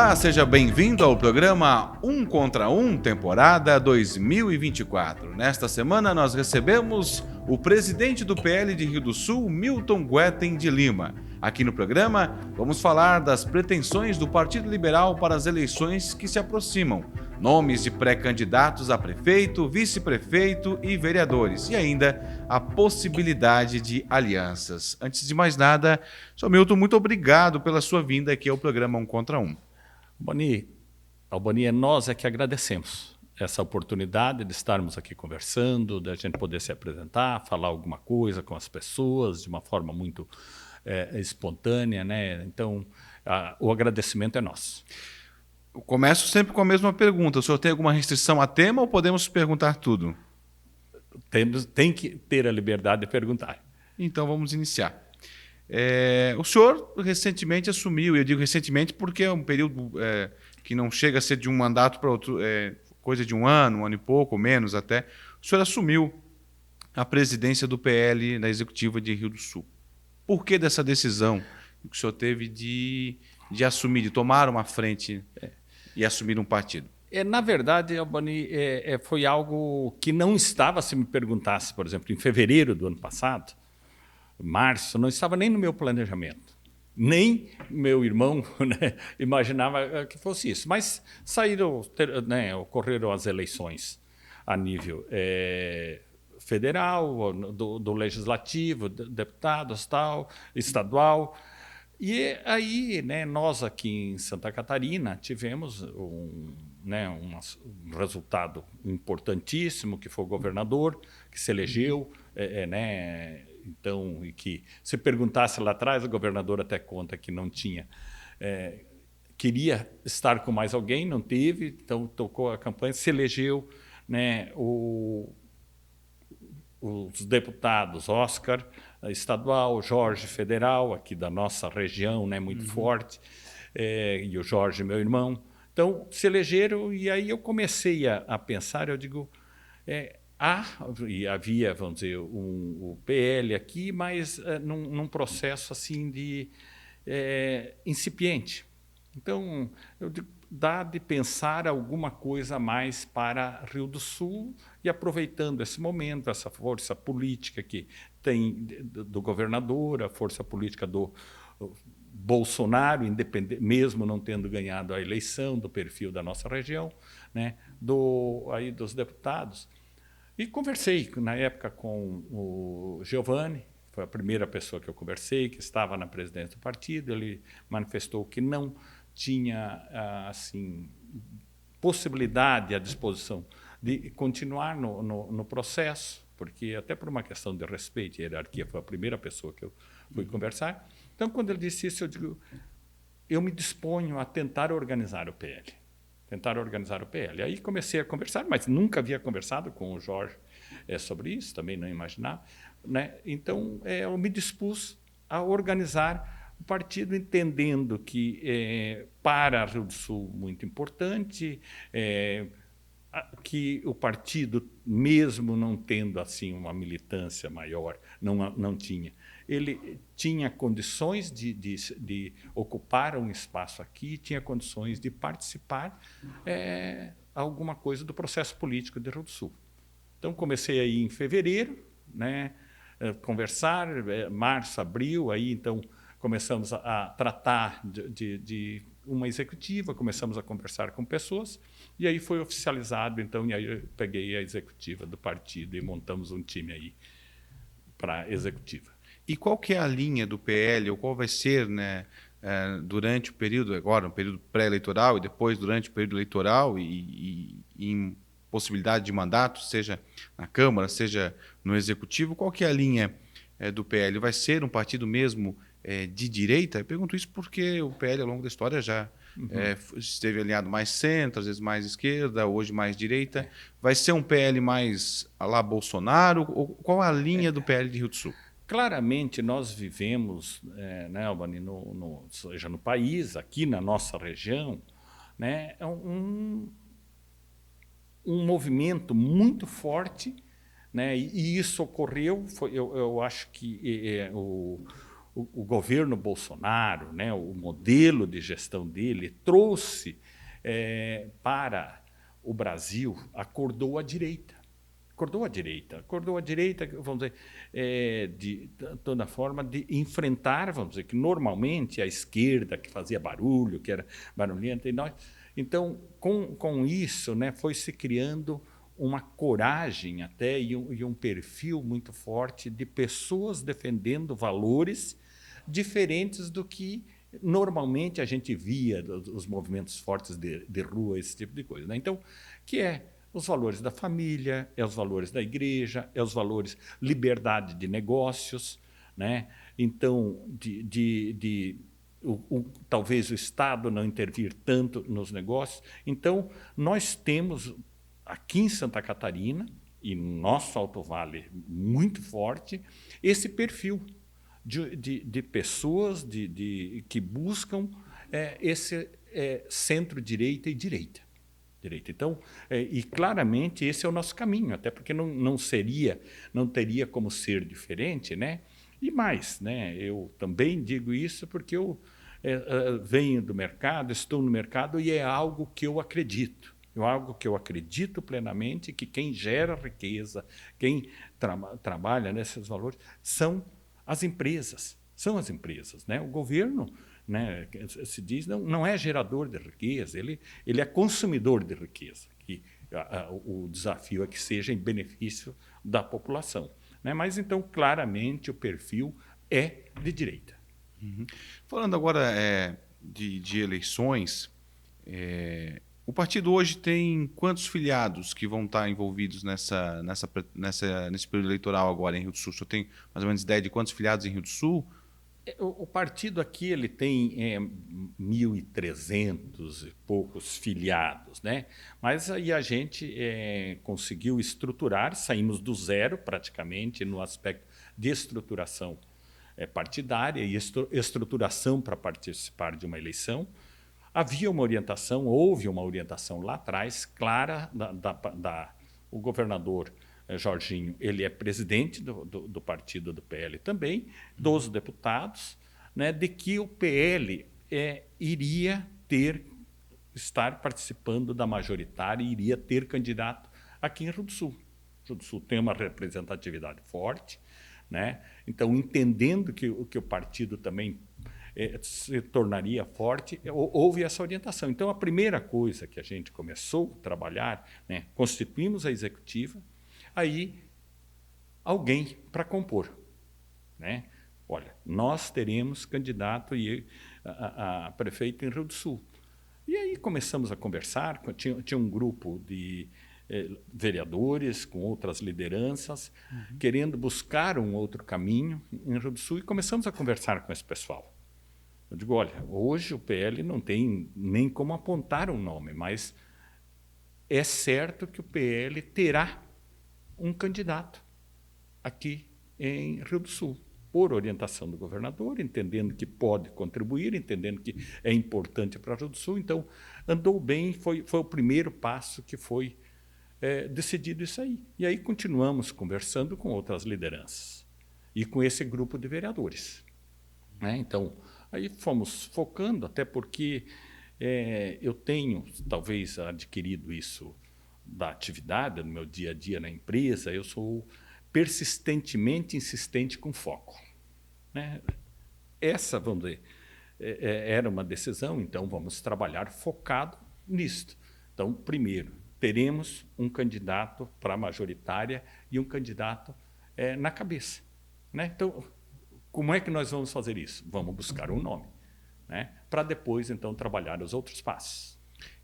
Olá, seja bem-vindo ao programa 1 contra 1, temporada 2024. Nesta semana nós recebemos o presidente do PL de Rio do Sul, Milton Guetem de Lima. Aqui no programa vamos falar das pretensões do Partido Liberal para as eleições que se aproximam, nomes de pré-candidatos a prefeito, vice-prefeito e vereadores, e ainda a possibilidade de alianças. Antes de mais nada, Sr. Milton, muito obrigado pela sua vinda aqui ao programa 1 contra 1. Albani, nós é que agradecemos essa oportunidade de estarmos aqui conversando, de a gente poder se apresentar, falar alguma coisa com as pessoas de uma forma muito espontânea, né? Então, o agradecimento é nosso. Eu começo sempre com a mesma pergunta. O senhor tem alguma restrição a tema ou podemos perguntar tudo? Tem que ter a liberdade de perguntar. Então vamos iniciar. O senhor recentemente assumiu, eu digo recentemente porque é um período que não chega a ser de um mandato para outro, coisa de um ano e pouco, ou menos até. O senhor assumiu a presidência do PL na Executiva de Rio do Sul. Por que dessa decisão que o senhor teve de assumir, de tomar uma frente e assumir um partido? Na verdade, Albani, foi algo que não estava, se me perguntasse, por exemplo, em fevereiro do ano passado, março, não estava nem no meu planejamento. Nem meu irmão, né, imaginava que fosse isso. Mas ocorreram as eleições a nível federal, do legislativo, deputados, tal, estadual. E aí, né, nós aqui em Santa Catarina tivemos um resultado importantíssimo, que foi o governador, que se elegeu, né? Então, e que se perguntasse lá atrás, o governador até conta que não tinha, queria estar com mais alguém, não teve, então tocou a campanha, se elegeu, né, os deputados Oscar, estadual, Jorge, federal, aqui da nossa região, né, muito forte, e o Jorge, meu irmão. Então, se elegeram e aí eu comecei a pensar, eu digo, e havia, vamos dizer, o PL aqui, mas num processo assim de incipiente. Então, eu digo, dá de pensar alguma coisa a mais para Rio do Sul e aproveitando esse momento, essa força política que tem do governador, a força política do Bolsonaro, independente, mesmo não tendo ganhado a eleição, do perfil da nossa região, né, dos deputados. E conversei, na época, com o Giovanni, foi a primeira pessoa que eu conversei, que estava na presidência do partido. Ele manifestou que não tinha assim, possibilidade à disposição de continuar no processo, porque até por uma questão de respeito e hierarquia, foi a primeira pessoa que eu fui conversar. Então, quando ele disse isso, eu digo, eu me disponho a tentar organizar o PL. Aí comecei a conversar, mas nunca havia conversado com o Jorge sobre isso, também não imaginava, né? Então, eu me dispus a organizar o partido, entendendo que, para Rio do Sul, muito importante, que o partido, mesmo não tendo assim uma militância maior, não tinha. Ele tinha condições de ocupar um espaço aqui, tinha condições de participar alguma coisa do processo político de Rio do Sul. Então, comecei aí em fevereiro, né, conversar, março, abril, aí então começamos a tratar de uma executiva, começamos a conversar com pessoas, e aí foi oficializado, então, e aí eu peguei a executiva do partido e montamos um time aí para a executiva. E qual que é a linha do PL, ou qual vai ser, né, durante o período, agora, um período pré-eleitoral e depois durante o período eleitoral e em possibilidade de mandato, seja na Câmara, seja no Executivo, qual que é a linha do PL? Vai ser um partido mesmo de direita? Eu pergunto isso porque o PL, ao longo da história, já esteve alinhado mais centro, às vezes mais esquerda, hoje mais direita. Vai ser um PL mais à la Bolsonaro? Ou qual a linha do PL de Rio do Sul? Claramente, nós vivemos, né, Albani, seja no país, aqui na nossa região, né, um movimento muito forte, né, e isso ocorreu, eu acho que o governo Bolsonaro, né, o modelo de gestão dele, trouxe para o Brasil, acordou a direita. Acordou a direita, vamos dizer, de toda forma de enfrentar, vamos dizer, que normalmente a esquerda que fazia barulho, que era barulhenta, e nós. Então, com isso, né, foi se criando uma coragem até e um perfil muito forte de pessoas defendendo valores diferentes do que normalmente a gente via os movimentos fortes de rua, esse tipo de coisa, né? Então, que é os valores da família, é os valores da igreja, é os valores liberdade de negócios, né? Então, talvez o Estado não intervir tanto nos negócios. Então, nós temos aqui em Santa Catarina, e no nosso Alto Vale muito forte, esse perfil de pessoas que buscam esse centro-direita e direita. Então, e claramente esse é o nosso caminho, até porque não teria como ser diferente, né? E mais, né? Eu também digo isso porque eu venho do mercado, estou no mercado e é algo que eu acredito. É algo que eu acredito plenamente que quem gera riqueza, quem trabalha nesses valores, são as empresas. São as empresas, né? O governo, né, se diz, não é gerador de riqueza, ele é consumidor de riqueza. O desafio é que seja em benefício da população, né? Mas, então, claramente, o perfil é de direita. Uhum. Falando agora de eleições, o partido hoje tem quantos filiados que vão estar envolvidos nesse período eleitoral agora em Rio do Sul? O senhor tem mais ou menos ideia de quantos filiados em Rio do Sul? O partido aqui ele tem 1.300 e poucos filiados, né? Mas aí a gente conseguiu estruturar, saímos do zero praticamente no aspecto de estruturação partidária e estruturação para participar de uma eleição. Houve uma orientação lá atrás, clara, o governador Jorginho, ele é presidente do partido do PL também, dos deputados, né, de que o PL iria estar participando da majoritária e iria ter candidato aqui em Rio do Sul. Rio do Sul tem uma representatividade forte, né? Então, entendendo que o partido também se tornaria forte, houve essa orientação. Então, a primeira coisa que a gente começou a trabalhar, né, constituímos a executiva, aí alguém para compor, né? Olha, nós teremos candidato a prefeito em Rio do Sul. E aí começamos a conversar, tinha um grupo de vereadores com outras lideranças, querendo buscar um outro caminho em Rio do Sul, e começamos a conversar com esse pessoal. Eu digo, olha, hoje o PL não tem nem como apontar um nome, mas é certo que o PL terá um candidato aqui em Rio do Sul, por orientação do governador, entendendo que pode contribuir, entendendo que é importante para Rio do Sul. Então, andou bem, foi o primeiro passo que foi decidido isso aí. E aí continuamos conversando com outras lideranças e com esse grupo de vereadores, né? Então, aí fomos focando, até porque eu tenho, talvez, adquirido isso da atividade, no meu dia a dia na empresa. Eu sou persistentemente insistente com foco, né? Essa, vamos dizer, era uma decisão, então vamos trabalhar focado nisto. Então, primeiro, teremos um candidato para a majoritária e um candidato na cabeça, né? Então, como é que nós vamos fazer isso? Vamos buscar um nome, né, para depois, então, trabalhar os outros passos.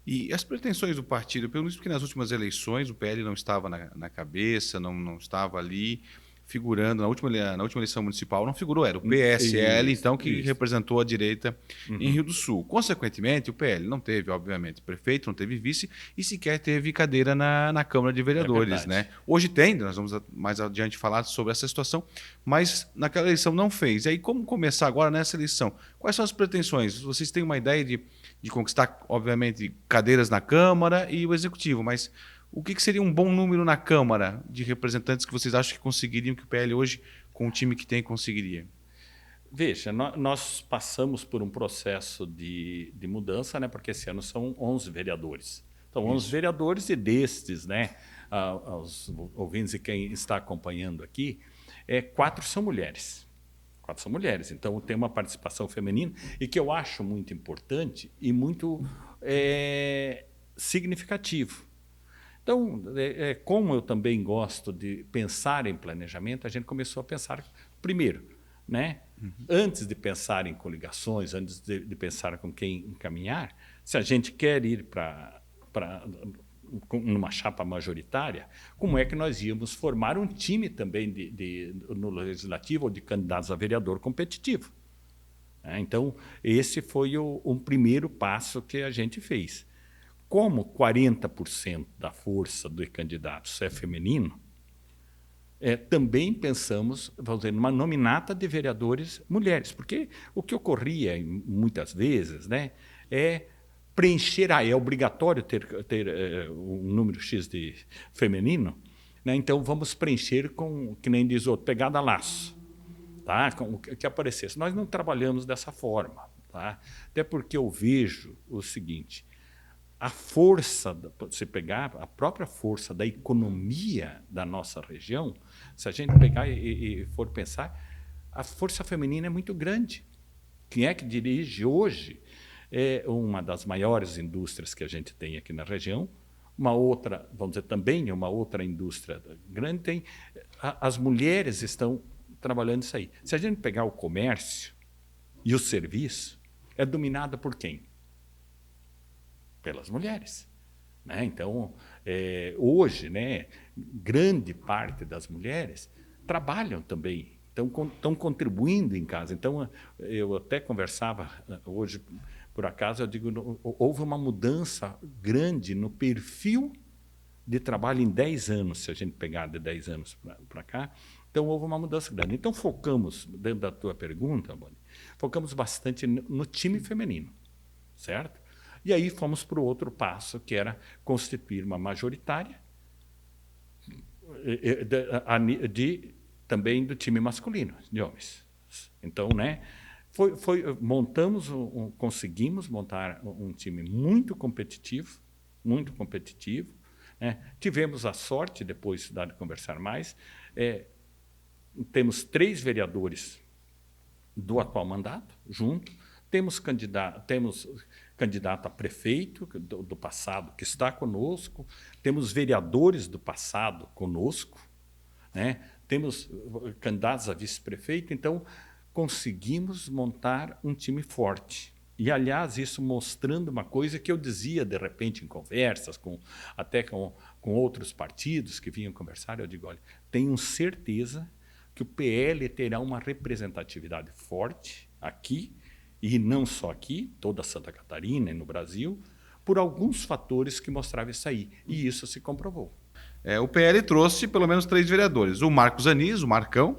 E as pretensões do partido, pelo menos porque nas últimas eleições o PL não estava na cabeça, não estava ali figurando, na última eleição municipal não figurou, era o PSL, então, que representou a direita em Rio do Sul. Consequentemente, o PL não teve, obviamente, prefeito, não teve vice e sequer teve cadeira na Câmara de Vereadores, né? Hoje tem, nós vamos mais adiante falar sobre essa situação, mas naquela eleição não fez. E aí, como começar agora nessa eleição? Quais são as pretensões? Vocês têm uma ideia de conquistar, obviamente, cadeiras na Câmara e o Executivo, mas o que seria um bom número na Câmara de representantes que vocês acham que conseguiriam, que o PL hoje, com o time que tem, conseguiria? Veja, nós passamos por um processo de mudança, né, porque esse ano são 11 vereadores. Então, 11 vereadores, e destes, né, aos ouvintes e quem está acompanhando aqui, 4 são mulheres. 4 são mulheres. Então, tem uma participação feminina e que eu acho muito importante e muito significativo. Então, como eu também gosto de pensar em planejamento, a gente começou a pensar primeiro, né? Antes de pensar em coligações, antes de pensar com quem encaminhar, se a gente quer ir para numa chapa majoritária, como é que nós íamos formar um time também no legislativo ou de candidatos a vereador competitivo? Então, esse foi um primeiro passo que a gente fez. Como 40% da força dos candidatos é feminino, também pensamos, vamos dizer, numa nominata de vereadores mulheres, porque o que ocorria muitas vezes, né, é preencher, é obrigatório ter um número X de feminino, né, então vamos preencher com, que nem diz outro, pegada a laço, tá, com o que aparecesse. Nós não trabalhamos dessa forma, tá, até porque eu vejo o seguinte: a força, se pegar a própria força da economia da nossa região, se a gente pegar e for pensar, a força feminina é muito grande. Quem é que dirige hoje uma das maiores indústrias que a gente tem aqui na região, uma outra, vamos dizer, também uma outra indústria grande, tem, as mulheres estão trabalhando isso aí. Se a gente pegar o comércio e o serviço, é dominada por quem? Pelas mulheres, né? Então, hoje, né, grande parte das mulheres trabalham também, estão contribuindo em casa. Então, eu até conversava hoje, por acaso, eu digo, houve uma mudança grande no perfil de trabalho em 10 anos, se a gente pegar de 10 anos para cá. Então, houve uma mudança grande. Então, focamos, dentro da tua pergunta, Boni, focamos bastante no time feminino, certo? E aí fomos para o outro passo, que era constituir uma majoritária também do time masculino, de homens. Então, né, conseguimos montar um time muito competitivo, né? Tivemos a sorte, depois de conversar mais, temos 3 vereadores do atual mandato, junto, temos candidato a prefeito do passado que está conosco, temos vereadores do passado conosco, né? Temos candidatos a vice-prefeito, então conseguimos montar um time forte. E, aliás, isso mostrando uma coisa que eu dizia, de repente, em conversas, até com outros partidos que vinham conversar, eu digo, olha, tenho certeza que o PL terá uma representatividade forte aqui, e não só aqui, toda Santa Catarina e no Brasil, por alguns fatores que mostravam isso aí. E isso se comprovou. O PL trouxe pelo menos 3 vereadores. O Marcos Anis, o Marcão,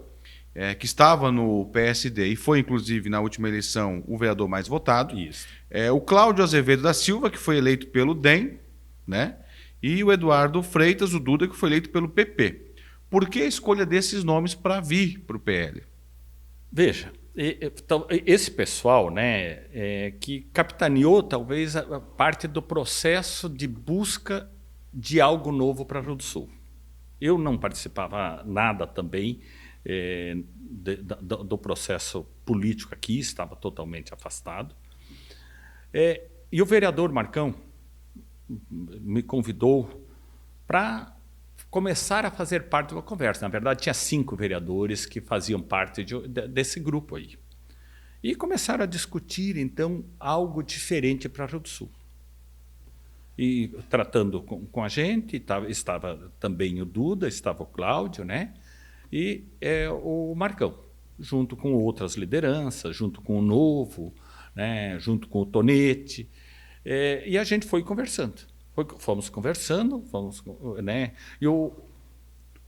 que estava no PSD e foi, inclusive, na última eleição, o vereador mais votado. Isso. O Cláudio Azevedo da Silva, que foi eleito pelo DEM, né? E o Eduardo Freitas, o Duda, que foi eleito pelo PP. Por que a escolha desses nomes para vir para o PL? Veja, então, esse pessoal, né, que capitaneou talvez a parte do processo de busca de algo novo para Rio do Sul. Eu não participava nada também do processo político aqui, estava totalmente afastado. E o vereador Marcão me convidou para começar a fazer parte de uma conversa. Na verdade, tinha 5 vereadores que faziam parte desse grupo aí. E começaram a discutir, então, algo diferente para Rio do Sul. E tratando com a gente, estava também o Duda, estava o Cláudio, né? E o Marcão, junto com outras lideranças, junto com o Novo, né? Junto com o Tonete. E a gente foi conversando. Fomos conversando, né? E o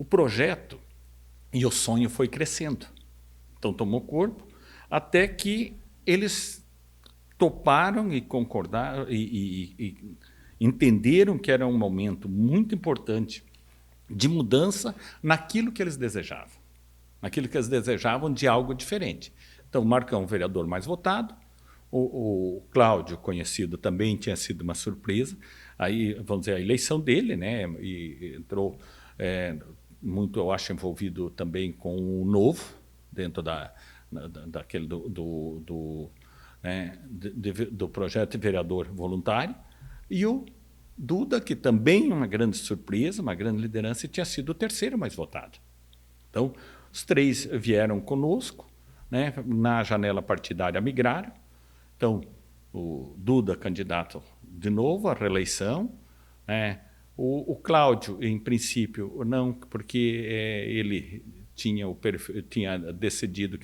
projeto e o sonho foi crescendo. Então, tomou corpo, até que eles toparam e concordaram e entenderam que era um momento muito importante de mudança naquilo que eles desejavam. Naquilo que eles desejavam de algo diferente. Então, o Marcão, o vereador mais votado, o Cláudio, conhecido, também tinha sido uma surpresa. Aí, vamos dizer, a eleição dele, né, e entrou muito, eu acho, envolvido também com o Novo, dentro daquele do projeto de vereador voluntário, e o Duda, que também é uma grande surpresa, uma grande liderança, e tinha sido o terceiro mais votado. Então, os três vieram conosco, né, na janela partidária migraram. Então, o Duda, candidato de novo à reeleição, né? O Cláudio, em princípio, não, porque ele tinha decidido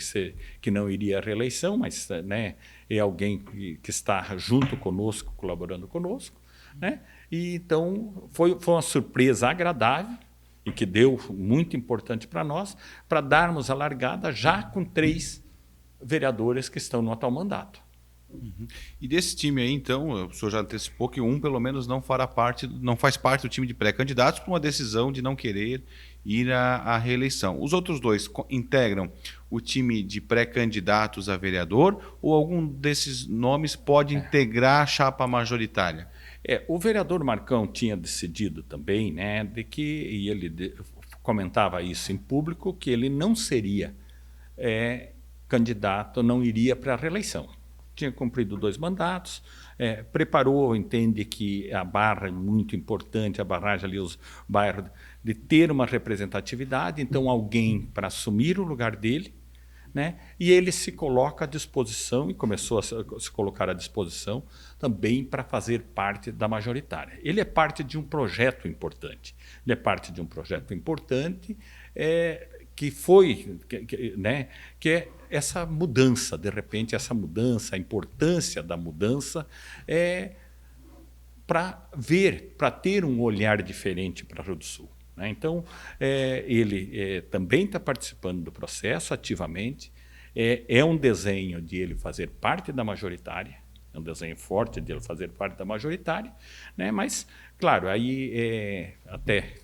que não iria à reeleição, mas, né, é alguém que está junto conosco, colaborando conosco, né? E então foi uma surpresa agradável e que deu muito importante para nós, para darmos a largada já com 3 vereadores que estão no atual mandato. Uhum. E desse time aí, então, o senhor já antecipou que um, pelo menos, não faz parte do time de pré-candidatos por uma decisão de não querer ir à reeleição. Os outros 2 integram o time de pré-candidatos a vereador ou algum desses nomes pode integrar a chapa majoritária? O vereador Marcão tinha decidido também, né, e ele comentava isso em público, que ele não seria candidato, não iria para a reeleição. Tinha cumprido 2 mandatos, preparou, entende que a barra é muito importante, a barragem ali, os bairros, de ter uma representatividade, então alguém para assumir o lugar dele, né? E ele se coloca à disposição, e começou a se colocar à disposição também para fazer parte da majoritária. Ele é parte de um projeto importante. Ele é parte de um projeto importante que foi, né, que é essa mudança, de repente, essa mudança, a importância da mudança para ter um olhar diferente para Rio do Sul. Né? Então, ele também está participando do processo ativamente, é um desenho de ele fazer parte da majoritária, é um desenho forte de ele fazer parte da majoritária, né? Mas, claro, aí até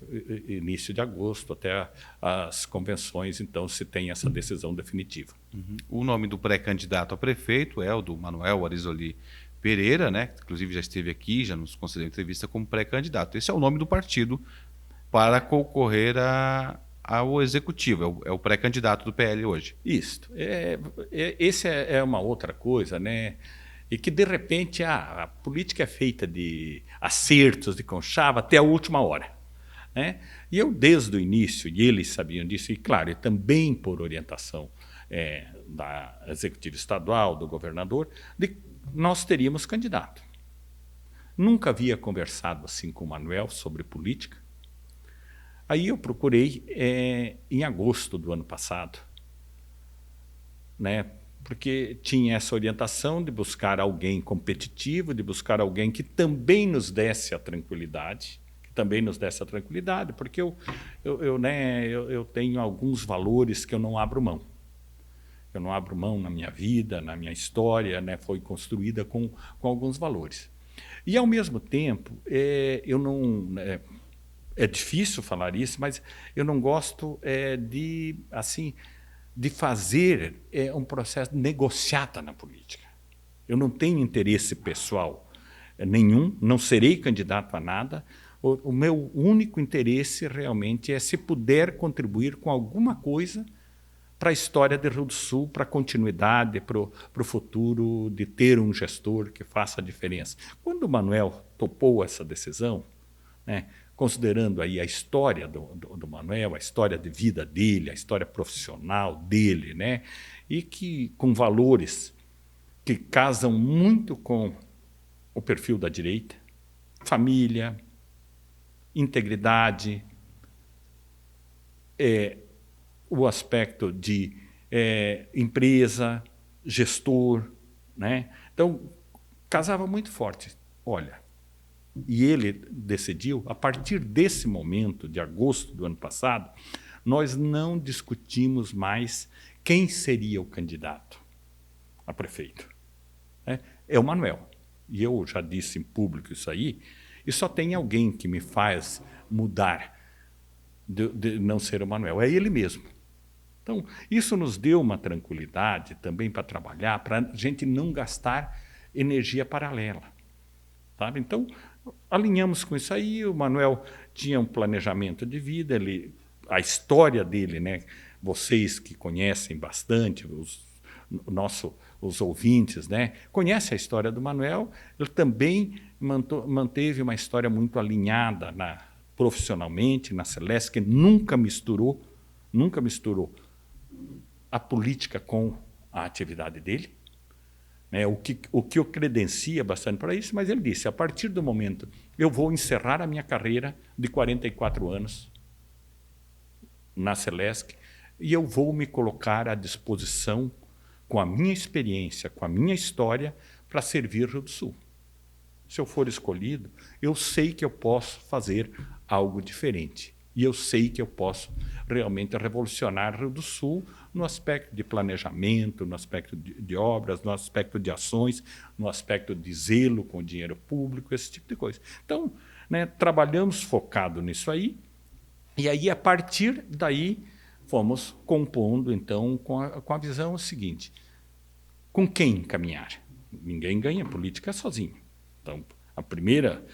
início de agosto, até as convenções, então se tem essa decisão definitiva. Uhum. O nome do pré-candidato a prefeito é o do Manuel Arizoli Pereira, né? Que inclusive já esteve aqui, já nos concedeu entrevista como pré-candidato. Esse é o nome do partido para concorrer ao executivo, é o pré-candidato do PL hoje. Isso. Esse é uma outra coisa, né? E que, de repente, a política é feita de acertos, de conchava, até a última hora. Né? E eu, desde o início, e eles sabiam disso, e claro, e também por orientação da executiva estadual, do governador, nós teríamos candidato. Nunca havia conversado assim com o Manuel sobre política. Aí eu procurei em agosto do ano passado, né? Porque tinha essa orientação de buscar alguém competitivo, de buscar alguém que também nos desse a tranquilidade, porque eu tenho alguns valores que eu não abro mão. Eu não abro mão na minha vida, na minha história, né? Foi construída com alguns valores. E, ao mesmo tempo, eu não... É difícil falar isso, mas eu não gosto de fazer um processo de negociata na política. Eu não tenho interesse pessoal nenhum, não serei candidato a nada. O meu único interesse realmente é se puder contribuir com alguma coisa para a história de Rio do Sul, para a continuidade, para o futuro de ter um gestor que faça a diferença. Quando o Manuel topou essa decisão, né, considerando aí a história do Manuel, a história de vida dele, a história profissional dele, né, e que com valores que casam muito com o perfil da direita, família, integridade, o aspecto de empresa, gestor, né? Então, casava muito forte. Olha, e ele decidiu, a partir desse momento, de agosto do ano passado, nós não discutimos mais quem seria o candidato a prefeito. É o Manuel. E eu já disse em público isso aí, e só tem alguém que me faz mudar de não ser o Manuel, é ele mesmo. Então, isso nos deu uma tranquilidade também para trabalhar, para a gente não gastar energia paralela. Sabe? Então, alinhamos com isso aí. O Manuel tinha um planejamento de vida, a história dele, né? Vocês que conhecem bastante, os ouvintes, né? Conhecem a história do Manuel. Ele também manteve uma história muito alinhada profissionalmente na Celesc, que nunca misturou a política com a atividade dele. O que o credencia bastante para isso, mas ele disse, a partir do momento, eu vou encerrar a minha carreira de 44 anos na Celesc e eu vou me colocar à disposição, com a minha experiência, com a minha história, para servir Rio do Sul. Se eu for escolhido, eu sei que eu posso fazer algo diferente. E eu sei que eu posso realmente revolucionar Rio do Sul no aspecto de planejamento, no aspecto de obras, no aspecto de ações, no aspecto de zelo com o dinheiro público, esse tipo de coisa. Então, né, trabalhamos focado nisso aí, e aí, a partir daí, fomos compondo, então, com a visão seguinte: com quem caminhar? Ninguém ganha política sozinho. Então, a primeira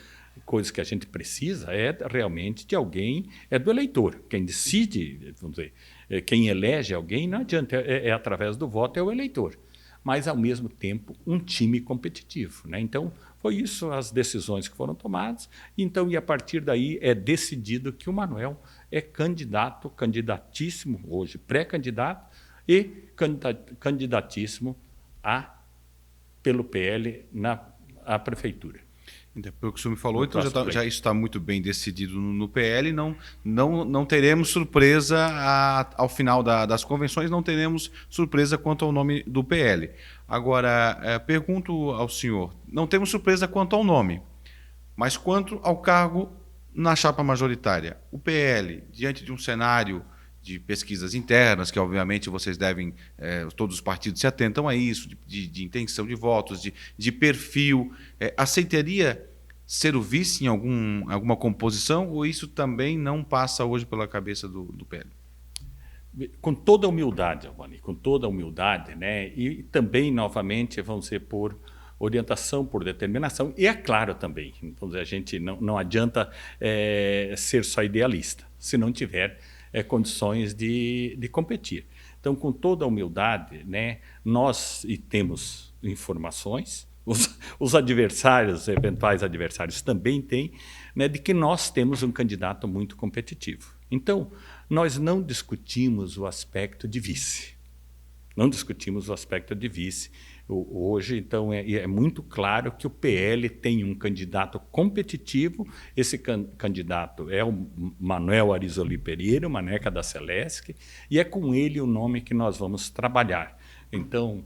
coisa que a gente precisa é realmente de alguém, é do eleitor. Quem decide, vamos dizer, quem elege alguém, não adianta, é através do voto, é o eleitor. Mas, ao mesmo tempo, um time competitivo, né? Então, foi isso as decisões que foram tomadas. Então, e a partir daí é decidido que o Manuel é candidatíssimo, hoje pré-candidato, e candidatíssimo pelo PL à prefeitura. Pelo que o senhor me falou, então já está muito bem decidido no PL, não teremos surpresa ao final das convenções, não teremos surpresa quanto ao nome do PL. Agora, pergunto ao senhor, não temos surpresa quanto ao nome, mas quanto ao cargo na chapa majoritária. O PL, diante de um cenário de pesquisas internas, que obviamente vocês devem, todos os partidos se atentam a isso, de intenção de votos, de perfil, aceitaria ser o vice em alguma composição, ou isso também não passa hoje pela cabeça do PL? Com toda a humildade, Albani, com toda a humildade, né? E também, novamente, vamos dizer, por orientação, por determinação, e é claro também, vamos dizer, a gente não adianta ser só idealista, se não tiver condições de competir. Então, com toda a humildade, né, nós temos informações, os adversários, eventuais adversários também têm, né, de que nós temos um candidato muito competitivo. Então, nós não discutimos o aspecto de vice. Não discutimos o aspecto de vice. Hoje, então, é muito claro que o PL tem um candidato competitivo. Esse candidato é o Manuel Arizoli Pereira, o Maneca da Celesc, e é com ele o nome que nós vamos trabalhar. Então,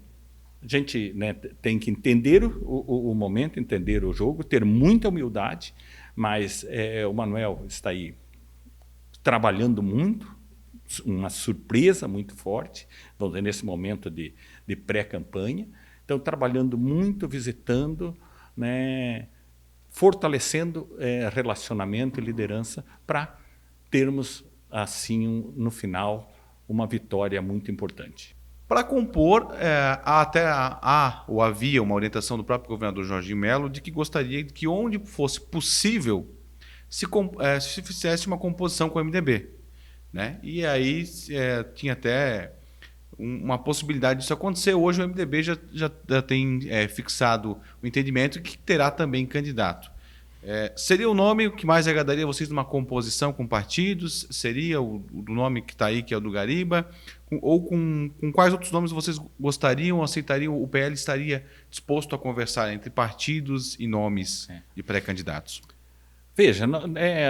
a gente, né, tem que entender o momento, entender o jogo, ter muita humildade, mas o Manuel está aí trabalhando muito, uma surpresa muito forte, vamos dizer, nesse momento de pré-campanha. Então, trabalhando muito, visitando, né, fortalecendo relacionamento e liderança para termos, assim, no final, uma vitória muito importante. Para compor, havia uma orientação do próprio governador Jorginho Melo de que gostaria que, onde fosse possível, se fizesse uma composição com o MDB, né? E aí tinha até uma possibilidade disso acontecer. Hoje o MDB já tem fixado o entendimento que terá também candidato. Seria o nome que mais agradaria vocês numa composição com partidos? Seria o nome que está aí, que é o do Gariba? Ou com quais outros nomes vocês gostariam, aceitariam, o PL estaria disposto a conversar entre partidos e nomes de pré-candidatos? Veja,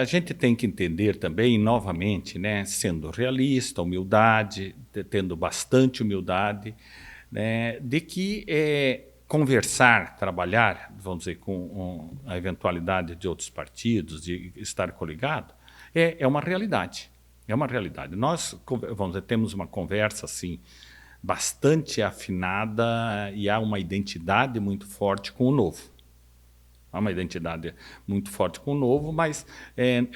a gente tem que entender também, novamente, né, sendo realista, humildade, tendo bastante humildade, né, de que conversar, trabalhar, vamos dizer, com a eventualidade de outros partidos, de estar coligado, é uma realidade. É uma realidade. Nós, vamos dizer, temos uma conversa assim, bastante afinada e há uma identidade muito forte com o novo. Há uma identidade muito forte com o novo, mas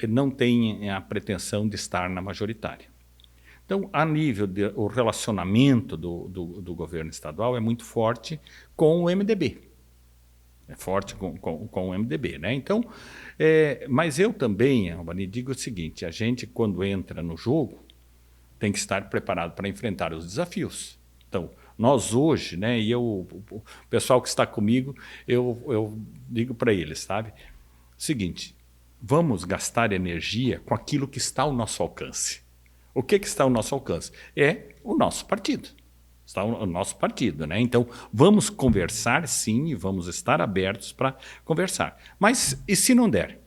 não tem a pretensão de estar na majoritária. Então, a nível o relacionamento do governo estadual é muito forte com o MDB. É forte com o MDB, né? Então, mas eu também, Albani, digo o seguinte: a gente, quando entra no jogo, tem que estar preparado para enfrentar os desafios. Então, nós hoje, né? E o pessoal que está comigo, eu digo para eles, sabe? Seguinte: vamos gastar energia com aquilo que está ao nosso alcance. O que está ao nosso alcance? É o nosso partido. Está o nosso partido, né? Então, vamos conversar, sim, e vamos estar abertos para conversar. Mas, e se não der?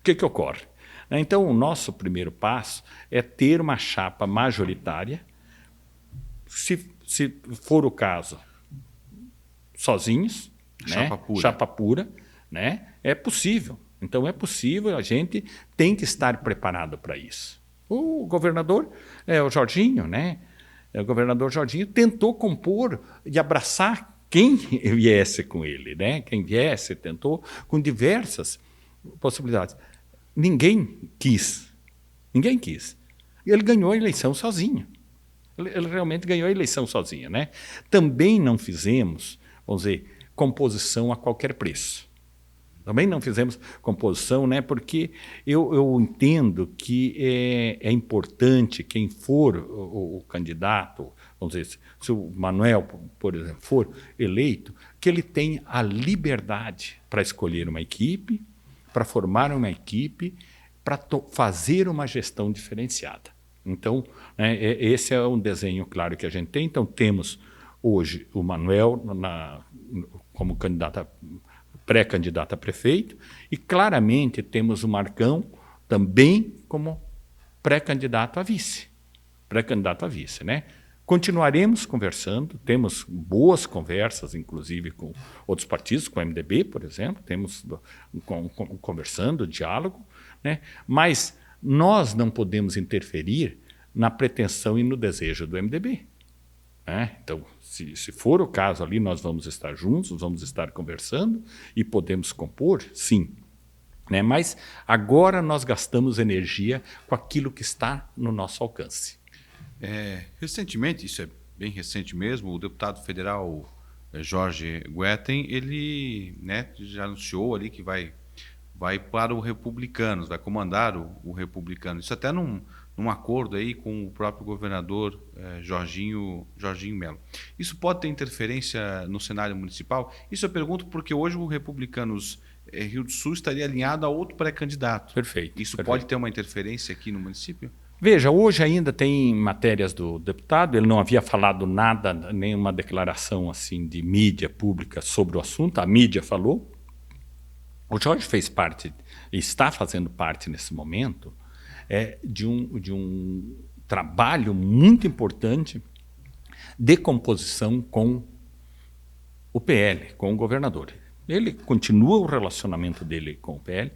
O que ocorre? Então, o nosso primeiro passo é ter uma chapa majoritária, se for o caso, sozinhos, Chapa né? pura. Chapa pura, né? É possível. Então, é possível, a gente tem que estar preparado para isso. O governador, o Jorginho, né? O governador Jorginho tentou compor e abraçar quem viesse com ele, né? Quem viesse, tentou com diversas possibilidades. Ninguém quis. Ninguém quis. Ele ganhou a eleição sozinho. Ele realmente ganhou a eleição sozinho, né? Também não fizemos, vamos dizer, composição a qualquer preço. Também não fizemos composição, né? Porque eu entendo que é importante quem for o candidato, vamos dizer, se o Manuel, por exemplo, for eleito, que ele tenha a liberdade para escolher uma equipe, para formar uma equipe, para fazer uma gestão diferenciada. Então, né, esse é um desenho claro que a gente tem. Então, temos hoje o Manuel como pré-candidato a prefeito, e claramente temos o Marcão também como pré-candidato a vice. Pré-candidato a vice, né? Continuaremos conversando, temos boas conversas, inclusive com outros partidos, com o MDB, por exemplo, temos conversando, diálogo, né? Mas nós não podemos interferir na pretensão e no desejo do MDB. Então, se for o caso ali, nós vamos estar juntos, vamos estar conversando e podemos compor, sim. Né? Mas agora nós gastamos energia com aquilo que está no nosso alcance. Recentemente, isso é bem recente mesmo, o deputado federal Jorge Guetem, ele, né, já anunciou ali que vai para o Republicanos, vai comandar o Republicano. Isso até num acordo aí com o próprio governador Jorginho Melo. Isso pode ter interferência no cenário municipal? Isso eu pergunto porque hoje o Republicanos Rio do Sul estaria alinhado a outro pré-candidato. Perfeito. Isso pode ter uma interferência aqui no município? Veja, hoje ainda tem matérias do deputado, ele não havia falado nada, nenhuma declaração assim de mídia pública sobre o assunto, a mídia falou. O Jorge fez parte, está fazendo parte nesse momento, de um trabalho muito importante de composição com o PL, com o governador. Ele continua o relacionamento dele com o PL,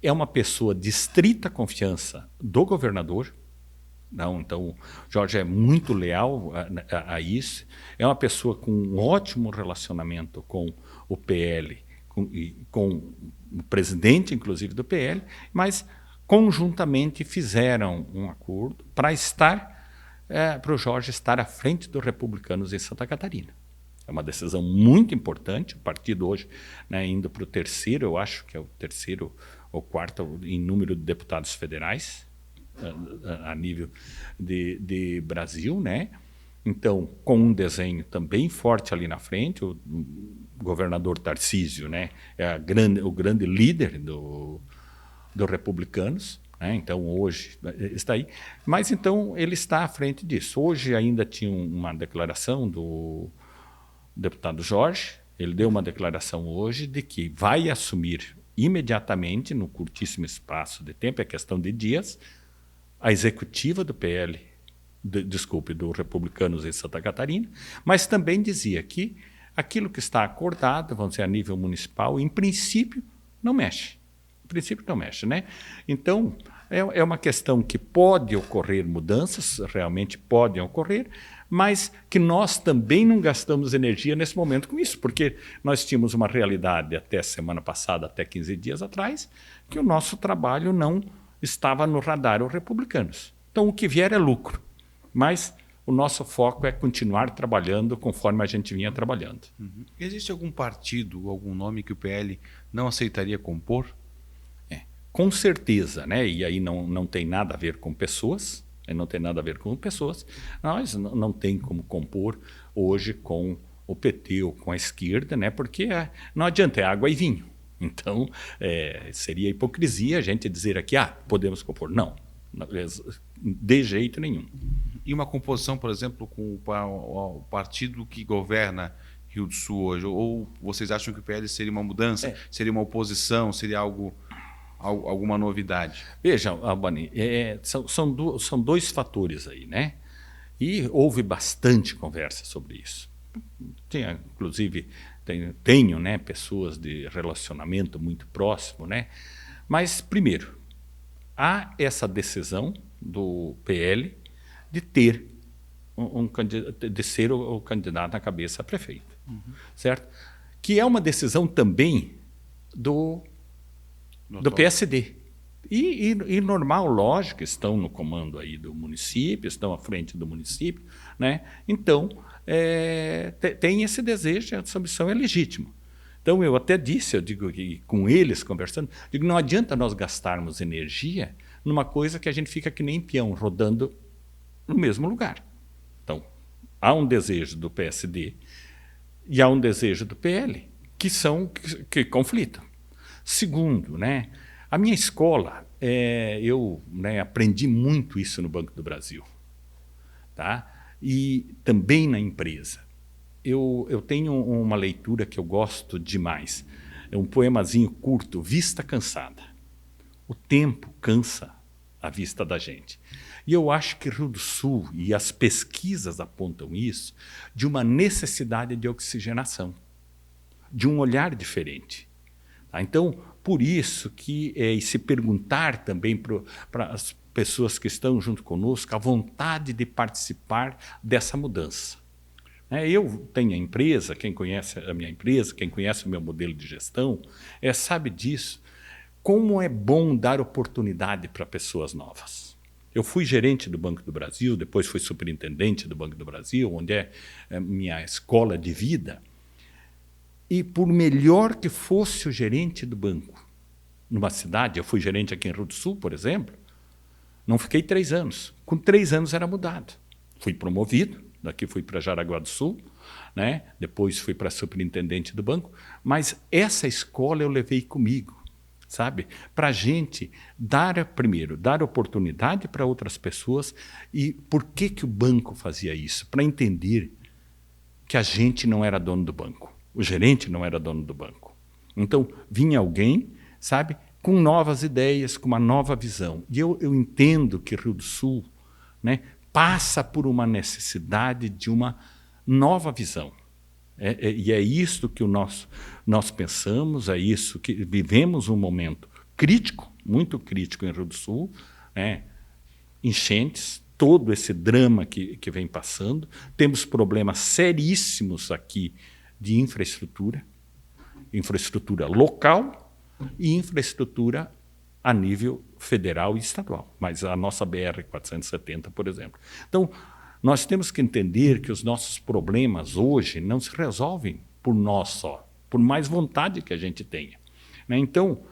é uma pessoa de estrita confiança do governador. Então, o Jorge é muito leal a isso, é uma pessoa com um ótimo relacionamento com o PL, com o presidente, inclusive, do PL, mas conjuntamente fizeram um acordo para o Jorge estar à frente dos Republicanos em Santa Catarina. É uma decisão muito importante, o partido hoje, né, indo para o terceiro, eu acho que é o terceiro ou quarto em número de deputados federais a nível de Brasil, né? Então, com um desenho também forte ali na frente, o governador Tarcísio, né, é o grande líder do Republicanos, né? Então, hoje está aí. Mas, então, ele está à frente disso. Hoje ainda tinha uma declaração do deputado Jorge, ele deu uma declaração hoje de que vai assumir imediatamente, no curtíssimo espaço de tempo, é questão de dias, a executiva do PL, do Republicanos em Santa Catarina, mas também dizia que aquilo que está acordado, vamos dizer, a nível municipal, em princípio, não mexe. Em princípio, não mexe, né? Então, é uma questão que pode ocorrer mudanças, realmente podem ocorrer, mas que nós também não gastamos energia nesse momento com isso, porque nós tínhamos uma realidade até semana passada, até 15 dias atrás, que o nosso trabalho não estava no radar os Republicanos. Então, o que vier é lucro. Mas o nosso foco é continuar trabalhando conforme a gente vinha trabalhando. Uhum. Existe algum partido, algum nome que o PL não aceitaria compor? Com certeza, né? E aí não tem nada a ver com pessoas, nós não tem como compor hoje com o PT ou com a esquerda, né? Porque não adianta, é água e vinho. Então, seria hipocrisia a gente dizer aqui, podemos compor. Não, de jeito nenhum. E uma composição, por exemplo, com o partido que governa Rio do Sul hoje? Ou vocês acham que o PL seria uma mudança, seria uma oposição, seria alguma novidade? Veja, Albani, são dois fatores aí, né? E houve bastante conversa sobre isso. Inclusive, tenho, né, pessoas de relacionamento muito próximo, né? Mas, primeiro, há essa decisão do PL de ter de ser o candidato à cabeça a prefeito, certo? Que é uma decisão também do PSD. E normal, lógico, estão no comando aí do município, estão à frente do município, né? Então, tem esse desejo, essa ambição é legítima. Então, eu até disse, eu digo que com eles conversando, digo, não adianta nós gastarmos energia numa coisa que a gente fica que nem peão, rodando no mesmo lugar. Então, há um desejo do PSD e há um desejo do PL que conflitam. Segundo, né, a minha escola, eu aprendi muito isso no Banco do Brasil, tá? E também na empresa. Eu tenho uma leitura que eu gosto demais. É um poemazinho curto, Vista Cansada. O tempo cansa a vista da gente. E eu acho que Rio do Sul, e as pesquisas apontam isso, de uma necessidade de oxigenação, de um olhar diferente. Tá? Então, por isso que e se perguntar também para as pessoas que estão junto conosco a vontade de participar dessa mudança. Eu tenho a empresa, quem conhece a minha empresa, quem conhece o meu modelo de gestão, sabe disso. Como é bom dar oportunidade para pessoas novas. Eu fui gerente do Banco do Brasil, depois fui superintendente do Banco do Brasil, onde é minha escola de vida. E por melhor que fosse o gerente do banco, numa cidade, eu fui gerente aqui em Rio do Sul, por exemplo, não fiquei 3 anos. Com 3 anos era mudado. Fui promovido, daqui fui para Jaraguá do Sul, né? Depois fui para superintendente do banco, mas essa escola eu levei comigo, sabe? Para a gente dar oportunidade para outras pessoas. E por que o banco fazia isso? Para entender que a gente não era dono do banco. O gerente não era dono do banco. Então, vinha alguém, sabe, com novas ideias, com uma nova visão. E eu entendo que Rio do Sul, né, passa por uma necessidade de uma nova visão. E é isso que nós pensamos, é isso que vivemos um momento crítico, muito crítico em Rio do Sul, né? Enchentes, todo esse drama que vem passando, temos problemas seríssimos aqui de infraestrutura local e infraestrutura a nível federal e estadual, mas a nossa BR-470, por exemplo. Então, nós temos que entender que os nossos problemas hoje não se resolvem por nós só, por mais vontade que a gente tenha. Então,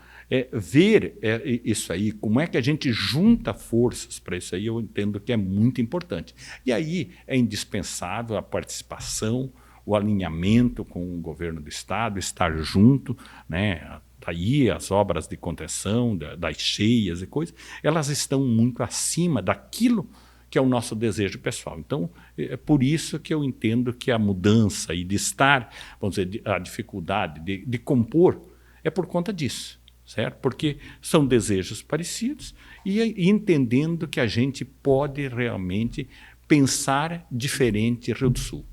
ver isso aí, como é que a gente junta forças para isso aí, eu entendo que é muito importante. E aí é indispensável a participação, o alinhamento com o governo do Estado, estar junto, né? Aí as obras de contenção, das cheias e coisas, elas estão muito acima daquilo que é o nosso desejo pessoal. Então, é por isso que eu entendo que a mudança e de estar, vamos dizer, a dificuldade de compor é por conta disso, certo? Porque são desejos parecidos e entendendo que a gente pode realmente pensar diferente Rio do Sul.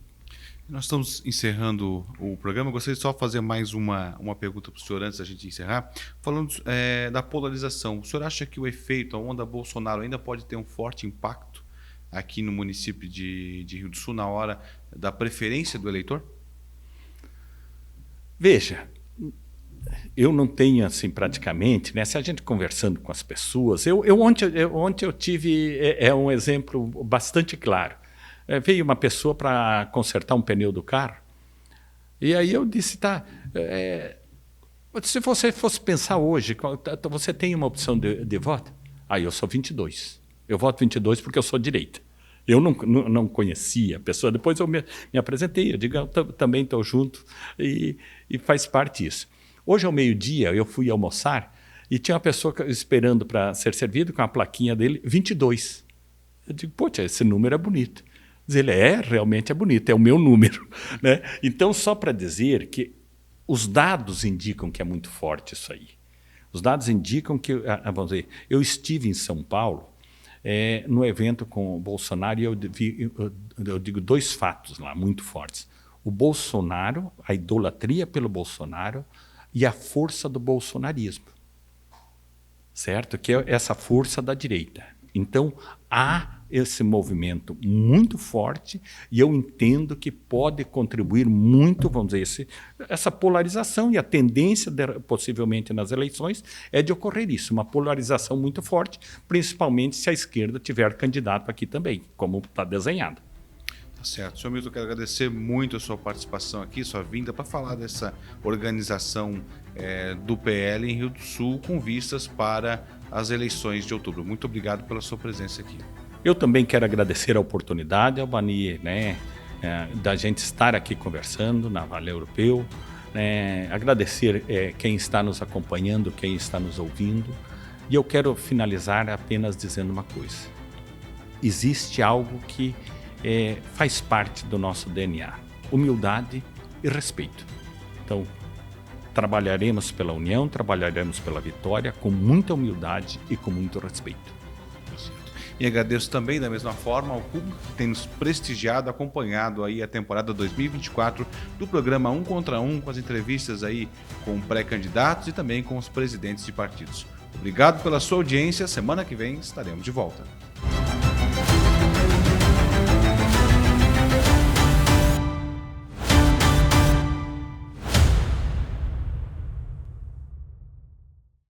Nós estamos encerrando o programa. Eu gostaria de só fazer mais uma pergunta para o senhor antes da gente encerrar. Falando da polarização, o senhor acha que o efeito, a onda Bolsonaro ainda pode ter um forte impacto aqui no município de Rio do Sul na hora da preferência do eleitor? Veja, eu não tenho, assim, praticamente, né? Se a gente conversando com as pessoas... Ontem eu tive um exemplo bastante claro. Veio uma pessoa para consertar um pneu do carro, e aí eu disse, se você fosse pensar hoje, você tem uma opção de voto? Eu sou 22. Eu voto 22 porque eu sou direita. Eu não conhecia a pessoa. Depois eu me apresentei, eu digo, eu também estou junto, e faz parte disso. Hoje, ao meio-dia, eu fui almoçar e tinha uma pessoa esperando para ser servido com a plaquinha dele, 22. Eu digo, poxa, esse número é bonito. Diz ele, realmente é bonito, é o meu número. Né? Então, só para dizer que os dados indicam que é muito forte isso aí. Os dados indicam que, vamos dizer, eu estive em São Paulo, no evento com o Bolsonaro, e eu digo 2 fatos lá muito fortes. O Bolsonaro, a idolatria pelo Bolsonaro e a força do bolsonarismo, certo? Que é essa força da direita. Então, há esse movimento muito forte e eu entendo que pode contribuir muito, vamos dizer, essa polarização, e a tendência, possivelmente nas eleições, é de ocorrer isso, uma polarização muito forte, principalmente se a esquerda tiver candidato aqui também, como está desenhado. Tá certo. Senhor Milton, eu quero agradecer muito a sua participação aqui, sua vinda para falar dessa organização do PL em Rio do Sul, com vistas para as eleições de outubro. Muito obrigado pela sua presença aqui. Eu também quero agradecer a oportunidade, Albani, né, da gente estar aqui conversando na Vale Europeu, agradecer quem está nos acompanhando, quem está nos ouvindo, e eu quero finalizar apenas dizendo uma coisa. Existe algo que faz parte do nosso DNA, humildade e respeito. Então, trabalharemos pela união, trabalharemos pela vitória com muita humildade e com muito respeito. E agradeço também, da mesma forma, ao público que tem nos prestigiado, acompanhado aí a temporada 2024 do programa 1 contra 1, com as entrevistas aí com pré-candidatos e também com os presidentes de partidos. Obrigado pela sua audiência. Semana que vem estaremos de volta.